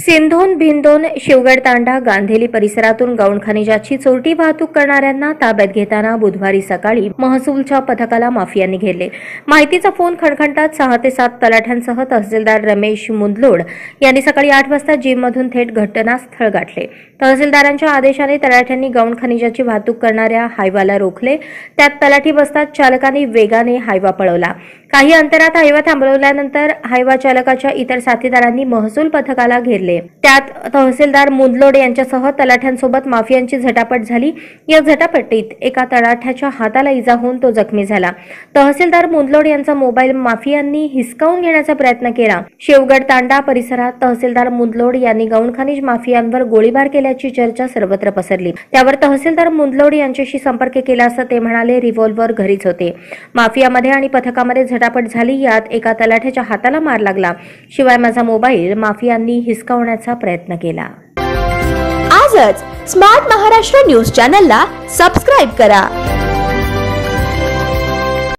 सिंधोन भिंदोन शिवगड तांडा गांधेली परिसरातून गौण खनिजाची चोरटी वाहतूक करणाऱ्यांना ताब्यात घेताना बुधवारी सकाळी महसूलच्या पथकाला माफियांनी घेरले। माहितीचा फोन खणखणतात 6 ते 7 तलाठ्यांसह तहसीलदार रमेश मुंदलोड यांनी सकाळी 8 वाजता जिममधून थेट घटनास्थळ गाठले। तहसीलदारांच्या आदेशाने तलाठ्यांनी गौण खनिजाची वाहतूक करणाऱ्या हायवाला रोखले। त्यात तलाठी बसतात चालकाने वेगाने हायवा पळवला। काही अंतरात हायवा थांबवल्यानंतर हायवा चालकाच्या इतर साथीदारांनी महसूल पथकाला घेरले। त्यात तहसीलदार मुंदलोड यांच्यासह तलाठ्यांसोबत माफियांची झटापट झाली। या झटापटीत एका तलाठ्याच्या हाताला इजा होऊन तो जखमी झाला। तहसीलदार मुंदलोड यांचा मोबाईल माफियांनी हिसकावून घेण्याचा प्रयत्न केला। शिवगड तांडा परिसरात तहसीलदार मुंदलोड यांनी गौण खनिज माफियांवर गोळीबार केल्याची चर्चा सर्वत्र पसरली। त्यावर तहसीलदार मुंदलोड यांच्याशी संपर्क केला असता ते म्हणाले रिव्हॉल्वर घरीच होते। माफियामध्ये आणि पथकामध्ये झटापट झाली। यात एका तलाठ्याच्या हाताला मार लागला। शिवाय माझा मोबाईल माफियांनी हिसकावण्याचा प्रयत्न केला। आजच स्मार्ट महाराष्ट्र न्यूज चॅनलला सबस्क्राइब करा।